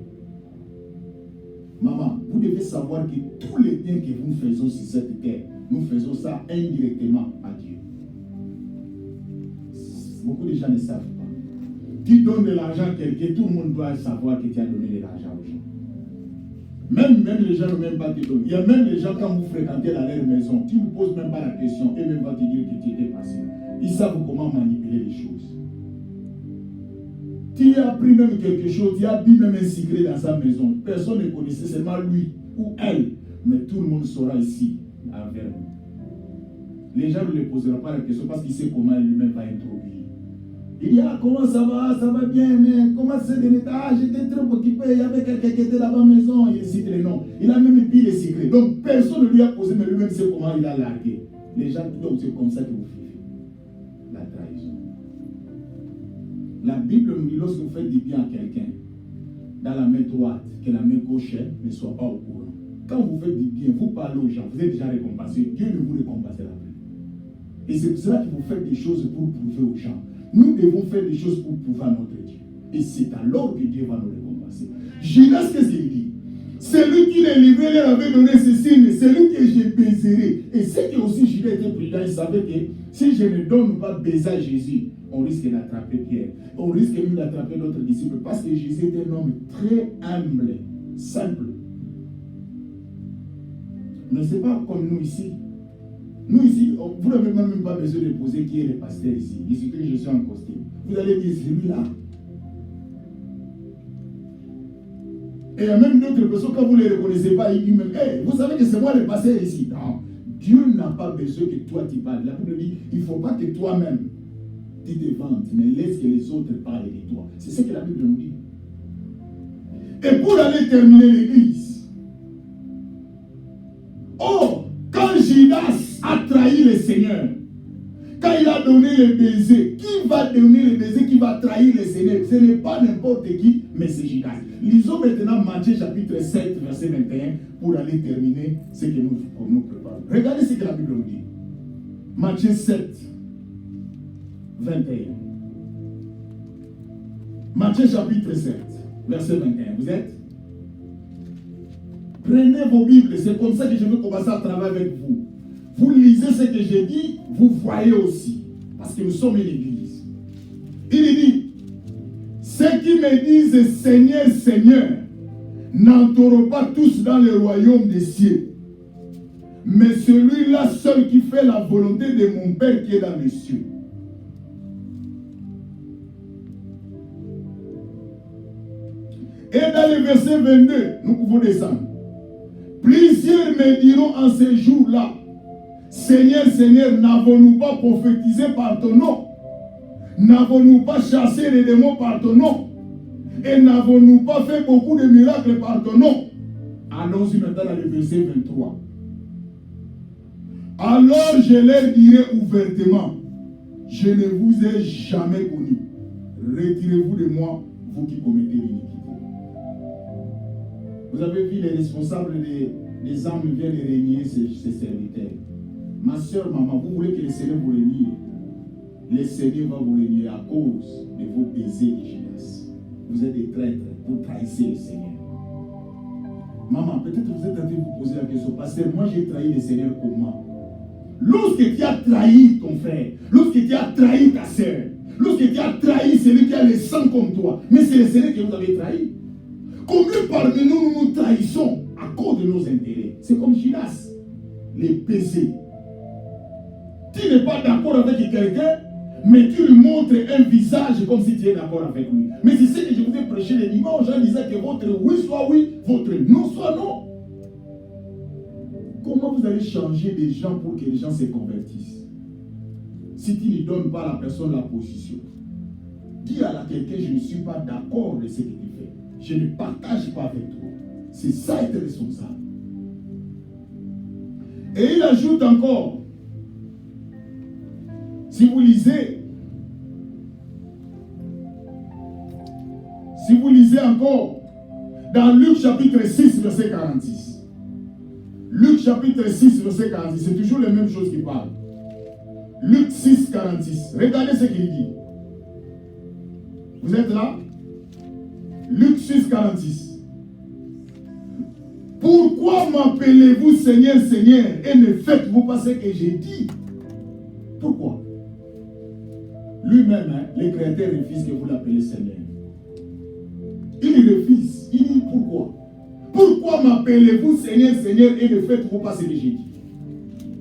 Maman, vous devez savoir que tous les biens que nous faisons sur cette terre, nous faisons ça indirectement à Dieu. Beaucoup de gens ne savent pas. Tu donnes de l'argent à quelqu'un, tout le monde doit savoir que tu as donné de l'argent aux gens. Même les gens ne même pas te donnent. Il y a même les gens, quand vous fréquentez dans leur maison, tu ne vous poses même pas la question, et même va te dire que tu étais passé. Ils savent comment manipuler les choses. Tu as pris même quelque chose, tu as bu même un secret dans sa maison. Personne ne connaissait, seulement lui ou elle. Mais tout le monde saura ici, envers nous. Les gens ne lui poseront pas la question parce qu'il sait comment lui-même va introduire. Il dit, ah, comment ça va bien, mais comment c'est de l'état? Ah, j'étais très occupé, il y avait quelqu'un qui était là-bas à la maison, il cite les noms. Il a même dit les secrets. Donc, personne ne lui a posé, mais lui-même sait comment il a largué. Les gens, donc c'est comme ça que vous faites la trahison. La Bible nous dit, lorsque vous faites du bien à quelqu'un, dans la main droite, que la main gauche ne soit pas au courant. Quand vous faites du bien, vous parlez aux gens, vous êtes déjà récompensé, Dieu ne vous récompensera plus. Et c'est pour cela que vous faites des choses pour prouver aux gens. Nous devons faire des choses pour prouver à notre Dieu. Et c'est alors que Dieu va nous récompenser. Judas, qu'est-ce qu'il dit? Celui qui les livrait leur avait donné ce signe, celui que je baiserai. Et c'est que aussi Judas était prudent, il savait que si je ne donne pas baiser à Jésus, on risque d'attraper Pierre. On risque même d'attraper d'autres disciples. Parce que Jésus était un homme très humble, simple. Mais ce n'est pas comme nous ici. Nous ici, vous n'avez même pas besoin de poser qui est le pasteur ici. Il suffit que je suis en costume. Vous allez dire, c'est lui là. Et il y a même d'autres personnes, quand vous ne les reconnaissez pas, ils disent même, hey, vous savez que c'est moi le pasteur ici. Non, Dieu n'a pas besoin que toi tu parles. La Bible dit, il ne faut pas que toi-même tu te vantes, mais laisse que les autres parlent de toi. C'est ce que la Bible nous dit. Et pour aller terminer l'église, oh, quand Judas a trahi le Seigneur, quand il a donné le baiser, qui va donner le baiser, qui va trahir le Seigneur? Ce n'est pas n'importe qui, mais c'est Judas. Lisons maintenant Matthieu chapitre 7, verset 21, pour aller terminer ce que nous préparons. Regardez ce que la Bible nous dit. Matthieu 7, 21. Matthieu chapitre 7, verset 21. Vous êtes? Prenez vos Bibles, c'est comme ça que je veux commencer à travailler avec vous. Vous lisez ce que j'ai dit, vous voyez aussi. Parce que nous sommes une église. Il dit, ceux qui me disent Seigneur, Seigneur, n'entreront pas tous dans le royaume des cieux. Mais celui-là seul qui fait la volonté de mon Père qui est dans les cieux. Et dans le verset 22, nous pouvons descendre. Plusieurs me diront en ces jours-là, Seigneur, Seigneur, n'avons-nous pas prophétisé par ton nom? N'avons-nous pas chassé les démons par ton nom? Et n'avons-nous pas fait beaucoup de miracles par ton nom? Allons-y maintenant dans le verset 23. Alors je leur dirai ouvertement, je ne vous ai jamais connu. Retirez-vous de moi, vous qui commettez l'iniquité. Vous avez vu les responsables des âmes viennent régner ces serviteurs. Ma soeur, maman, vous voulez que le Seigneur vous renie? Le Seigneur va vous renier à cause de vos baisers de Judas. Vous êtes des traîtres, vous trahissez le Seigneur. Maman, peut-être vous êtes en train de vous poser la question, pasteur, moi j'ai trahi le Seigneur comment? Lorsque tu as trahi ton frère, lorsque tu as trahi ta soeur, lorsque tu as trahi celui qui a le sang comme toi, mais c'est le Seigneur que vous avez trahi. Combien parmi nous nous trahissons à cause de nos intérêts? C'est comme Judas, les baisers. Tu n'es pas d'accord avec quelqu'un, mais tu lui montres un visage comme si tu es d'accord avec lui. Mais c'est ce que je vous ai prêché le dimanche en disant que votre oui soit oui, votre non soit non. Comment vous allez changer des gens pour que les gens se convertissent? Si tu ne donnes pas à la personne la position, dis à quelqu'un, je ne suis pas d'accord avec ce que tu fais. Je ne partage pas avec toi. C'est ça être responsable. Et il ajoute encore, si vous lisez encore dans Luc chapitre 6, verset 46. Luc chapitre 6, verset 46, c'est toujours les mêmes choses qui parlent. Luc 6, 46. Regardez ce qu'il dit. Vous êtes là? Luc 6, 46. pourquoi m'appelez-vous Seigneur, Seigneur, et ne faites-vous pas ce que j'ai dit? Pourquoi? Lui-même, le Créateur refuse que vous l'appelez Seigneur. Il refuse. Il dit pourquoi? Pourquoi m'appelez-vous Seigneur, Seigneur, et ne faites-vous pas ce que j'ai dit?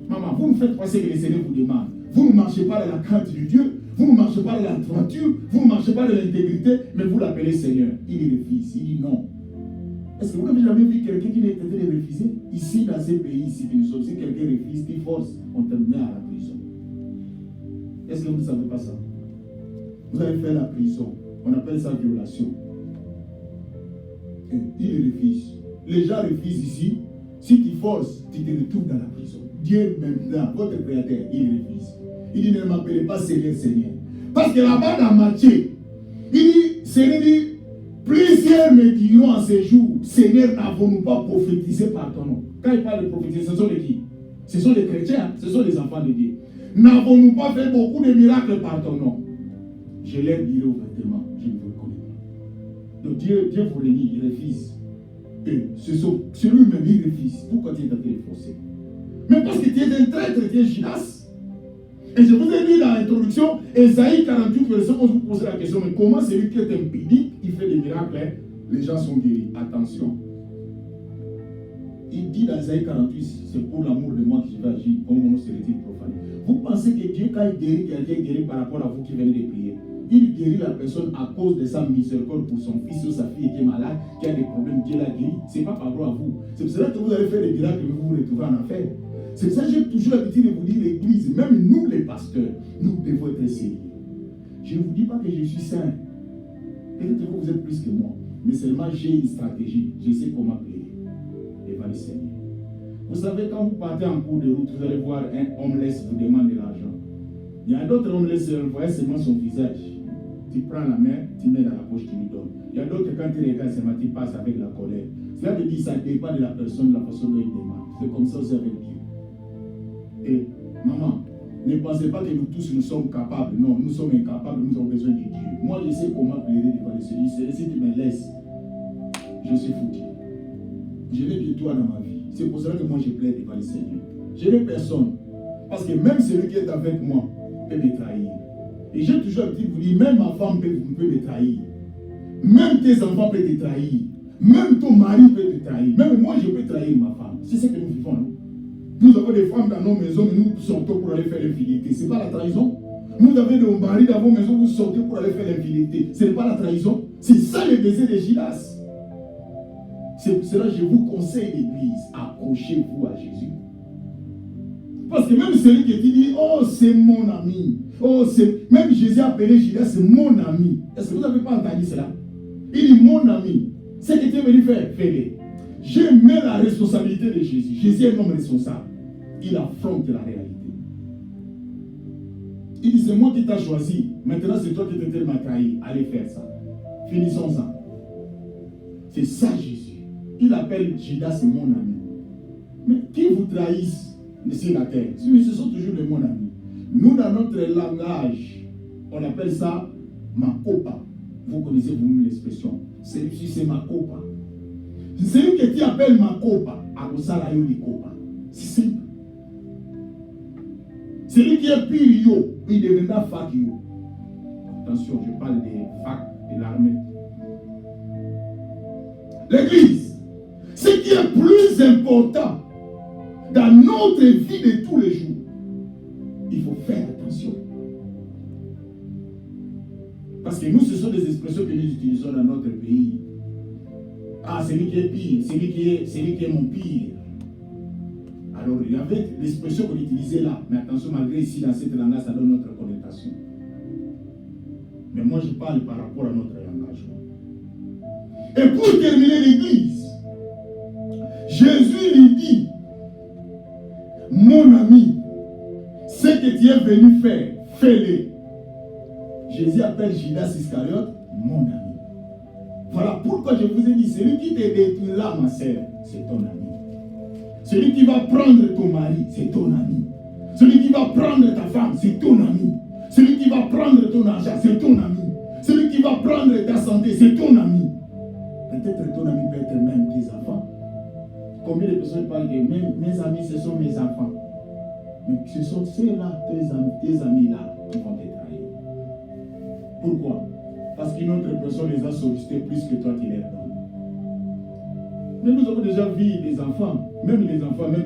Maman, vous ne faites pas ce que le Seigneur vous demande. Vous ne marchez pas dans la crainte de Dieu, vous ne marchez pas dans la droiture, vous ne marchez pas dans l'intégrité, mais vous l'appelez Seigneur. Il refuse. Il dit non. Est-ce que vous n'avez jamais vu quelqu'un qui est tenté de refuser? Ici, dans ces pays, ici que nous sommes, si quelqu'un refuse, qui force, on te met à la prison. Est-ce que vous ne savez pas ça? Vous allez faire la prison. On appelle ça violation. Et il refuse. Les gens refusent ici. Si tu forces, tu te retrouves dans la prison. Dieu, maintenant, votre Créateur, il refuse. Il dit, ne m'appelez pas Seigneur, Seigneur. Parce que là-bas, dans Matthieu, il dit, Seigneur dit, plusieurs me diront en ces jours, Seigneur, n'avons-nous pas prophétisé par ton nom? Quand il parle de prophétiser, ce sont les qui? Ce sont les chrétiens, ce sont les enfants de Dieu. N'avons-nous pas fait beaucoup de miracles par ton nom? Je leur dirai ouvertement, je ne vous connais pas. Donc Dieu vous renie, il refuse. Et celui-même, il refuse. Pourquoi tu es en train de forcer? Mais parce que tu es un traître, tu es Judas. Et je vous ai dit dans l'introduction, Ésaïe 48, verset 11, vous posez la question, mais comment celui qui est impudique, il fait des miracles, hein? Les gens sont guéris. Attention. Il dit dans Ésaïe 48, c'est pour l'amour de moi que je vais agir, comme mon nom serait-il profané. Vous pensez que Dieu, quand il guérit quelqu'un, il guérit par rapport à vous qui venez de prier. Il guérit la personne à cause de sa miséricorde pour son fils ou sa fille qui est malade, qui a des problèmes, Dieu l'a guéri. Ce n'est pas par rapport à vous. C'est pour cela que vous allez faire des miracles et vous vous retrouvez en enfer. C'est pour ça que j'ai toujours l'habitude de vous dire, l'église, même nous les pasteurs, nous devons être sérieux. Je ne vous dis pas que je suis saint. Peut-être que vous êtes plus que moi. Mais seulement j'ai une stratégie. Je sais comment prier devant le Seigneur. Vous savez, quand vous partez en cours de route, vous allez voir un homeless vous demande de l'argent. Il y a d'autres homeless, vous voyez seulement son visage. Tu prends la main, tu mets dans la poche, tu lui donnes. Il y a d'autres, quand tu regardes seulement, tu passes avec la colère. Cela veut dire que ça dépend de la personne, de la façon dont il demande. C'est comme ça aussi avec Dieu. Et maman, ne pensez pas que nous tous nous sommes capables. Non, nous sommes incapables, nous avons besoin de Dieu. Moi, je sais comment plaider devant le Seigneur. Si tu me laisses, je suis foutu. Je n'ai que toi dans ma vie. C'est pour cela que moi je plaide devant le Seigneur. Je n'ai personne. Parce que même celui qui est avec moi peut me trahir. Et j'ai toujours l'habitude de vous dire, même ma femme peut me trahir. Même tes enfants peuvent te trahir. Même ton mari peut te trahir. Même moi, je peux trahir ma femme. C'est ce que nous vivons, non? Nous avons des femmes dans nos maisons, mais nous sortons pour aller faire l'infidélité. Ce n'est pas la trahison. Vous avez des maris dans vos maisons, vous sortez pour aller faire l'infidélité. Ce n'est pas la trahison. C'est ça le baiser de Judas. C'est pour cela que je vous conseille, l'église, accrochez-vous à Jésus. Parce que même celui qui dit, oh, c'est mon ami. Oh, c'est... Même Jésus a appelé Judas, c'est mon ami. Est-ce que vous n'avez pas entendu cela? Il dit, mon ami. Ce que tu es venu faire, fais-le. Je mets la responsabilité de Jésus. Jésus est un homme responsable. Il affronte la réalité. Il dit, c'est moi qui t'ai choisi. Maintenant, c'est toi qui t'es trahi. Allez faire ça. Finissons ça. C'est ça, Jésus. Il appelle Judas mon ami. Mais qui vous trahissent sur la terre? Mais ce sont toujours les mon ami. Nous, dans notre langage, on appelle ça makopa. Vous connaissez vous-même l'expression. Celui-ci, c'est makopa. Celui que tu appelles makopa, akosala yo likopa. C'est simple. Celui qui est pire yo, il deviendra fac yo. Attention, je parle des facs de l'armée. L'église, ce qui est plus important dans notre vie de tous les jours, il faut faire attention. Parce que nous, ce sont des expressions que nous utilisons dans notre pays. Ah, celui qui est pire, celui qui est mon pire. Alors, il y avait l'expression qu'on utilisait là. Mais attention, malgré ici, dans cette langue, ça donne notre connotation. Mais moi, je parle par rapport à notre engagement. Et pour terminer l'église, Jésus lui dit, mon ami, ce que tu es venu faire, fais-le. Jésus appelle Judas Iscariote mon ami. Voilà pourquoi je vous ai dit, celui qui te détruit là, ma sœur, c'est ton ami. Celui qui va prendre ton mari, c'est ton ami. Celui qui va prendre ta femme, c'est ton ami. Celui qui va prendre ton argent, c'est ton ami. Celui qui va prendre ta santé, c'est ton ami. Peut-être ton ami peut être même tes enfants. Combien de personnes parlent que mes amis, ce sont mes enfants. Mais ce sont ceux-là, tes amis-là, qui vont te trahir. Pourquoi? Parce qu'une autre personne les a sollicités plus que toi qui les donnes. Mais nous avons déjà vu des enfants, même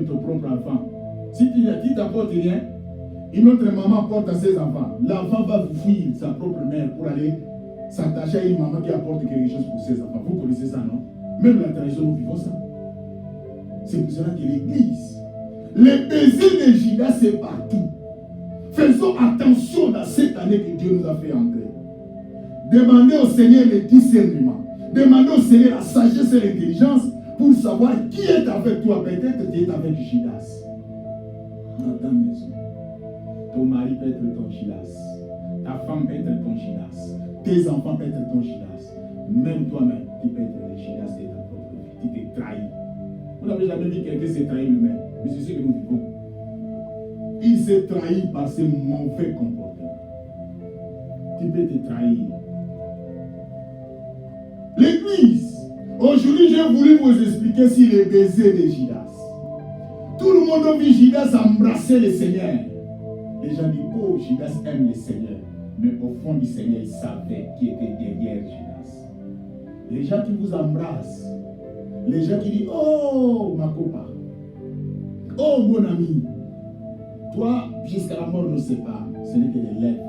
ton propre enfant. Si tu t'apportes rien, une autre maman porte à ses enfants. L'enfant va vous fuir sa propre mère pour aller s'attacher à une maman qui apporte quelque chose pour ses enfants. Vous connaissez ça, non? Même la trahison, nous vivons ça. C'est pour cela que l'Église, les baisers de Judas, c'est partout. Faisons attention dans cette année que Dieu nous a fait entrer. Demandez au Seigneur le discernement. Demandez au Seigneur la sagesse et l'intelligence pour savoir qui est avec toi. Peut-être tu es avec Judas. Dans ta maison, ton mari peut être ton Judas. Ta femme peut être ton Judas. Tes enfants peuvent être ton Judas. Même toi-même, tu peux être le Judas de ta propre vie. Tu t'es trahi. Vous n'avez jamais vu quelqu'un s'est trahi lui-même. Mais c'est ce que nous vivons. Il s'est trahi par ses mauvais comportements. Tu peux te trahir. L'Église, aujourd'hui j'ai voulu vous expliquer sur les baisers de Judas. Tout le monde a vu Judas embrasser le Seigneur. Les gens disent, oh, Judas aime le Seigneur. Mais au fond du Seigneur, il savait qui était derrière Judas. Les gens qui vous embrassent, les gens qui disent, oh, ma copain, oh, mon ami, toi, jusqu'à la mort nous sépare, ce n'est que des lèvres.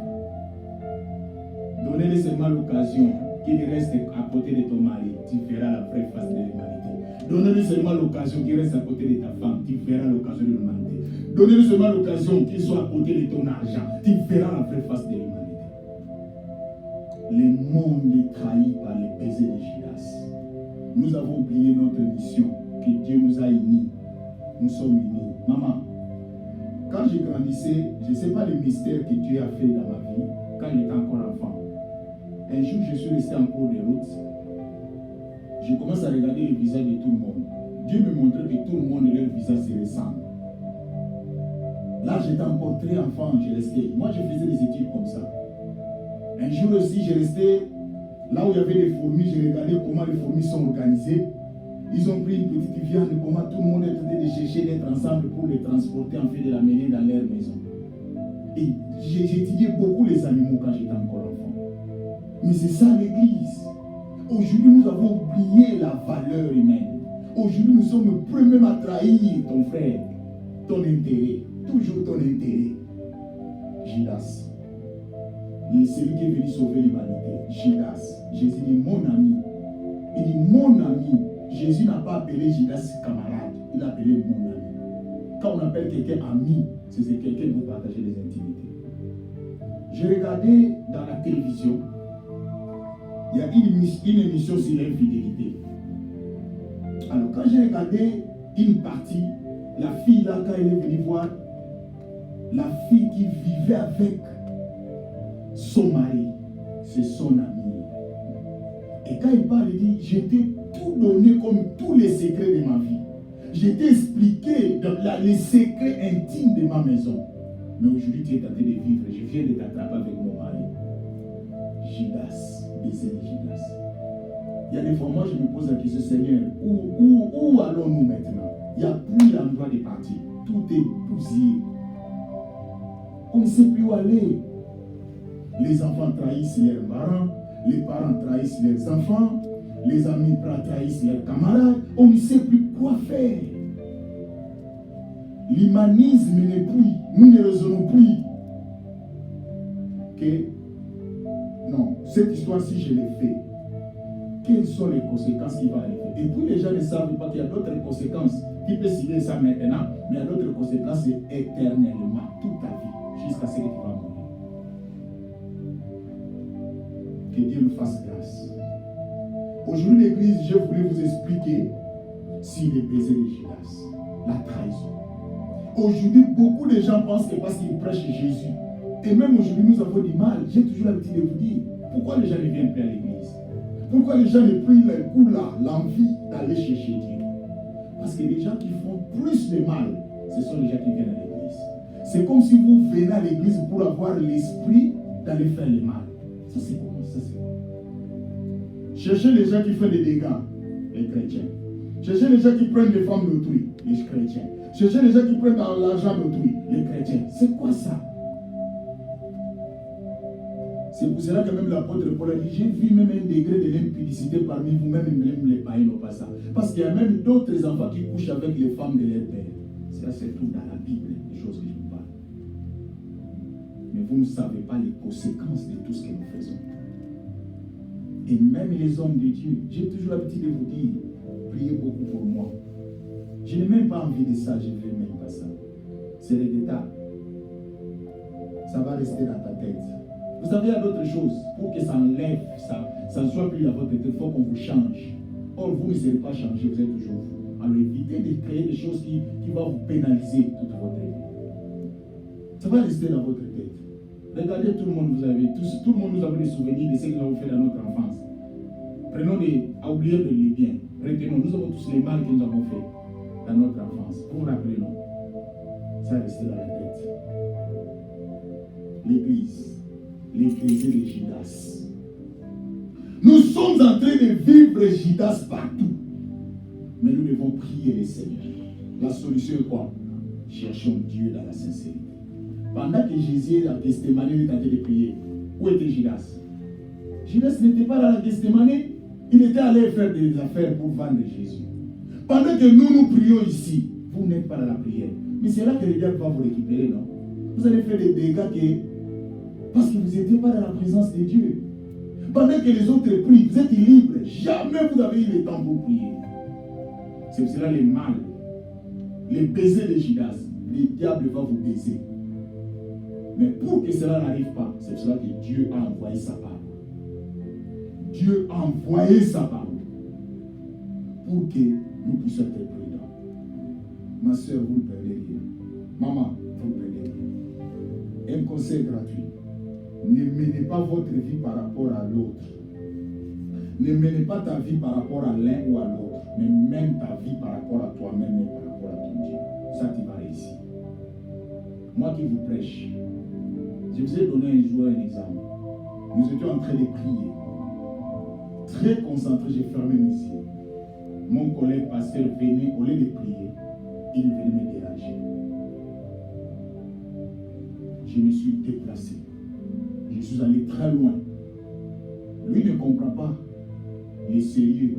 Donnez-lui seulement l'occasion qu'il reste à côté de ton mari, tu verras la vraie face de l'humanité. Donnez-lui seulement l'occasion qu'il reste à côté de ta femme, tu verras l'occasion de l'humanité. Donnez-lui seulement l'occasion qu'il soit à côté de ton argent, tu verras la vraie face de l'humanité. Le monde est trahi par les baisers de Judas. Nous avons oublié notre mission, que Dieu nous a unis. Nous sommes unis. Maman, quand je grandissais, je ne sais pas le mystère que Dieu a fait dans ma vie, quand j'étais encore enfant. Un jour, je suis resté en cours de route. Je commence à regarder le visage de tout le monde. Dieu me montrait que tout le monde, leur visage se ressemble. Là, j'étais encore très enfant, je restais. Moi, je faisais des études comme ça. Un jour aussi, je restais là où il y avait des fourmis. Je regardais comment les fourmis sont organisées. Ils ont pris une petite viande, comment tout le monde est en train de chercher d'être ensemble pour les transporter, en fait, de l'amener dans leur maison. Et j'ai étudié beaucoup les animaux quand j'étais encore enfant. Mais c'est ça l'Église. Aujourd'hui, nous avons oublié la valeur humaine. Aujourd'hui, nous sommes prêts même à trahir ton frère, ton intérêt, toujours ton intérêt. Judas, celui qui est venu sauver l'humanité. Judas, Jésus dit mon ami. Il dit mon ami. Jésus n'a pas appelé Judas camarade, il a appelé mon ami. Quand on appelle quelqu'un ami, c'est quelqu'un qui vous partage les intimités. J'ai regardé dans la télévision, il y a une émission sur l'infidélité. Alors quand j'ai regardé une partie, la fille là, quand elle est venue voir, la fille qui vivait avec son mari, c'est son ami. Et quand il parle, il dit, je t'ai tout donné comme tous les secrets de ma vie. Je t'ai expliqué les secrets intimes de ma maison. Mais aujourd'hui, tu es tenté de vivre. Je viens de t'attraper avec mon mari. Judas, baiser de Judas. Il y a des fois, moi, je me pose la question, Seigneur, où allons-nous maintenant? Il n'y a plus l'endroit de partir. Tout est bousillé. On ne sait plus où aller. Les enfants trahissent leurs parents, les parents trahissent leurs enfants, les amis trahissent leurs camarades. On ne sait plus quoi faire. L'humanisme n'est plus. Nous ne raisonnons plus que non, cette histoire-ci, je l'ai fait. Quelles sont les conséquences qui vont arriver? Et puis les gens ne savent pas qu'il y a d'autres conséquences. Tu peux signer ça maintenant, mais il y a d'autres conséquences éternellement, toute ta vie, jusqu'à ce que tu vas mourir. Que Dieu nous fasse grâce. Aujourd'hui, l'Église, je voulais vous expliquer sur les baisers de Judas, la trahison. Aujourd'hui, beaucoup de gens pensent que parce qu'ils prêchent Jésus, et même aujourd'hui, nous avons du mal. J'ai toujours l'habitude de vous dire, pourquoi les gens ne viennent plus à l'Église? Pourquoi les gens ne prennent le coup là, l'envie d'aller chercher Dieu? Parce que les gens qui font plus de mal, ce sont les gens qui viennent à l'Église. C'est comme si vous venez à l'Église pour avoir l'esprit d'aller faire le mal. Ça c'est comment? Ça c'est quoi? Cherchez les gens qui font des dégâts, les chrétiens. Cherchez les gens qui prennent les femmes d'autrui, les chrétiens. Cherchez les gens qui prennent l'argent d'autrui, les chrétiens. C'est quoi ça? C'est pour cela que même l'apôtre Paul a dit, j'ai vu même un degré de l'impudicité parmi vous, même les païens n'ont pas ça. Parce qu'il y a même d'autres enfants qui couchent avec les femmes de leur père. Ça, c'est tout dans la Bible, les choses que je vous parle. Mais vous ne savez pas les conséquences de tout ce que nous faisons. Et même les hommes de Dieu, j'ai toujours l'habitude de vous dire, priez beaucoup pour moi. Je n'ai même pas envie de ça, je ne veux même pas ça. C'est l'État. Ça va rester dans ta tête. Vous savez, il y a d'autres choses. Pour que ça enlève, ça ne soit plus dans votre tête, il faut qu'on vous change. Or, vous ne serez pas changé, vous êtes toujours vous. Alors, évitez de créer des choses qui vont vous pénaliser toute votre vie. Ça va rester dans votre tête. Regardez, tout le monde, tout le monde nous avait des souvenirs de ce que nous avons fait dans notre enfance. Prenons à oublier les biens. Retenons, nous avons tous les mal que nous avons fait dans notre enfance. Pour vous rappeler, non. Ça va rester dans la tête. L'église. L'église de Judas. Nous sommes en train de vivre Judas partout. Mais nous devons prier le Seigneur. La solution est quoi? Cherchons Dieu dans la sincérité. Pendant que Jésus a Gethsémane, il est en train de prier. Où était Judas? Judas n'était pas dans la Gethsémane. Il était allé faire des affaires pour vendre Jésus. Pendant que nous prions ici, vous n'êtes pas dans la prière. Mais c'est là que le diable va vous récupérer, non? Vous allez faire des dégâts parce que vous n'étiez pas dans la présence de Dieu. Pendant que les autres prient, vous êtes libres. Jamais vous avez eu le temps pour prier. C'est pour cela les mal, les baisers de Judas, le diable va vous baiser. Mais pour que cela n'arrive pas, c'est pour cela que Dieu a envoyé sa parole. Dieu a envoyé sa parole pour que nous puissions être prudents. Ma soeur, vous ne perdez rien. Maman, vous ne perdez rien. Un conseil gratuit. Ne menez pas votre vie par rapport à l'autre. Ne menez pas ta vie par rapport à l'un ou à l'autre, mais mène ta vie par rapport à toi-même et par rapport à ton Dieu. Ça, tu vas réussir. Moi qui vous prêche, je vous ai donné un jour un exemple. Nous étions en train de prier. Très concentré, j'ai fermé mes yeux. Mon collègue pasteur venait, au lieu de prier, il venait me déranger. Je me suis déplacé. Je suis allé très loin. Lui ne comprend pas les sérieux.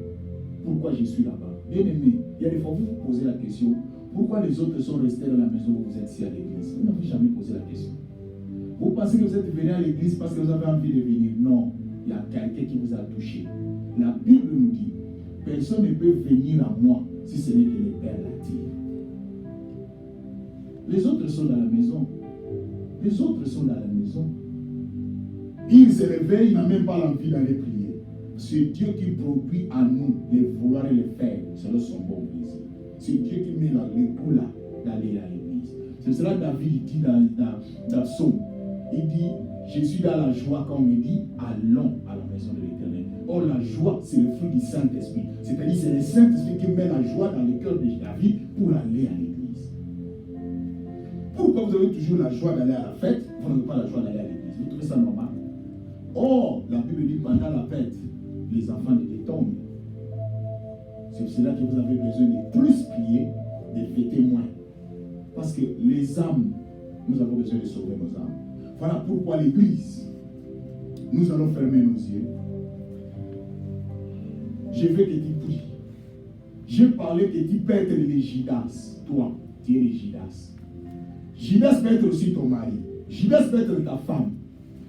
Pourquoi je suis là-bas? Bien aimé, il y a des fois où vous vous posez la question, pourquoi les autres sont restés dans la maison où vous êtes ici à l'église? Vous n'avez jamais posé la question. Vous pensez que vous êtes venu à l'église parce que vous avez envie de venir? Non, il y a quelqu'un qui vous a touché. La Bible nous dit, personne ne peut venir à moi si ce n'est que le Père l'attire. Les autres sont dans la maison. Les autres sont dans la maison. Il se réveille, il n'a même pas l'envie d'aller prier. C'est Dieu qui produit à nous les vouloir et les faire selon son bon plaisir. C'est Dieu qui met le coup là d'aller à l'église. C'est cela que David dit dans Psaume. Il dit, je suis dans la joie quand on me dit, allons à la maison de l'Éternel. Or la joie, c'est le fruit du Saint-Esprit. C'est-à-dire, c'est le Saint-Esprit qui met la joie dans le cœur de David pour aller à l'église. Pourquoi vous avez toujours la joie d'aller à la fête, vous n'avez pas la joie d'aller à l'église? Vous trouvez ça normal? Or, la Bible dit pendant la fête, les enfants ne tombent. C'est pour cela que vous avez besoin de plus prier, de fêter moins. Parce que les âmes, nous avons besoin de sauver nos âmes. Voilà pourquoi l'église, nous allons fermer nos yeux. Je veux que tu pries. Je parlais que tu peux être le Judas. Toi, tu es le Judas. Judas peut être aussi ton mari. Judas peut être ta femme.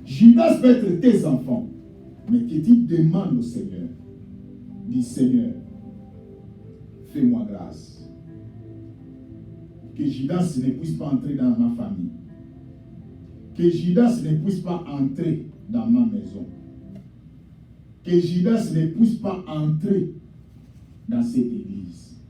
Judas peut être tes enfants. Mais que tu demandes au Seigneur. Dis Seigneur, fais-moi grâce. Que Judas ne puisse pas entrer dans ma famille. Que Judas ne puisse pas entrer dans ma maison. Que Judas ne puisse pas entrer dans cette église.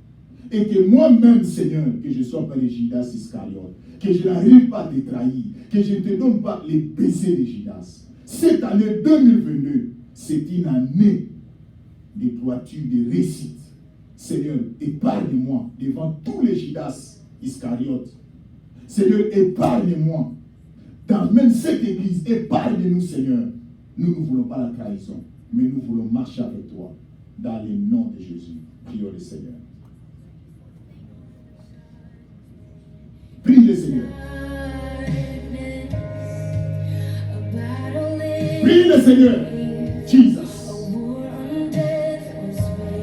Et que moi-même, Seigneur, que je ne sois pas le Judas Iscariote. Que je n'arrive pas à te trahir. Que je ne te donne pas les baisers de Judas. Cette année 2022, c'est une année de droiture, de réussite. Seigneur, épargne-moi devant tous les Judas Iscariotes. Seigneur, épargne-moi. Dans même cette église, épargne-nous, Seigneur. Nous ne voulons pas la trahison, mais nous voulons marcher avec toi. Dans le nom de Jésus, prions le Seigneur. Seigneur. Prie le Seigneur. Jesus.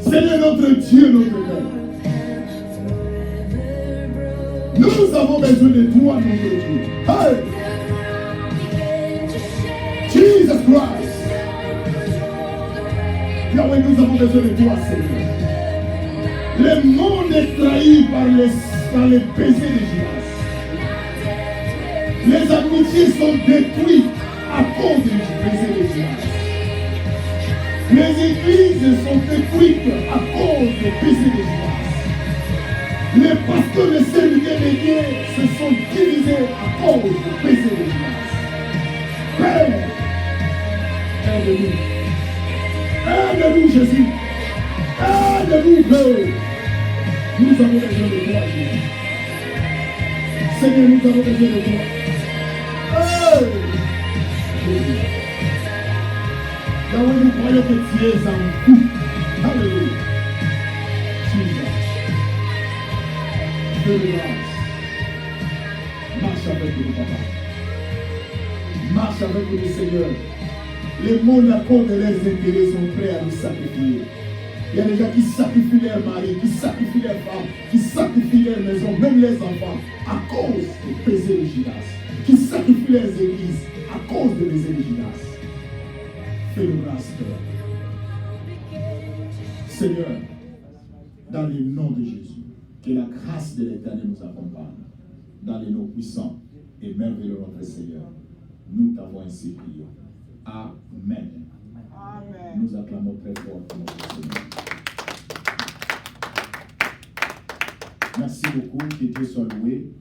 Seigneur notre Dieu, notre Père. Nous avons besoin de toi, notre Dieu. Hey! Jesus Christ. Yahweh, nous avons besoin de toi, Seigneur. Le monde est trahi par les baisers de Judas. Les amitiés sont détruites à cause du baiser de Judas. Les églises sont détruites à cause du baiser de Judas. Les pasteurs de serviteurs de Dieu se sont divisés à cause du baiser de Judas. Père, aide-nous. Aide-nous, Jésus. Aide-nous, Père. Nous avons besoin de toi, Jésus. Seigneur, nous avons besoin de toi. Hey! Jésus. Là où nous croyons que tu es en tout. Alléluia. Jesus. Fais de grâce. Marche avec nous, papa. Marche avec nous, Seigneur. Les mondes à cause de leurs intérêts sont prêts à nous sacrifier. Il y a des gens qui sacrifient leurs maris, qui sacrifient leurs femmes, qui sacrifient leurs maisons, même les enfants, à cause du baiser de Judas. Qui sacrifient leurs églises à cause du baiser de Judas. Fais-nous grâce, Père. Seigneur, dans le nom de Jésus, que la grâce de l'Éternel nous accompagne. Dans les noms puissants et merveilleux de notre Seigneur, nous t'avons ainsi prié. Amen. Amen. Nous acclamons très fort pour notre Seigneur. Merci beaucoup, que Dieu soit loué.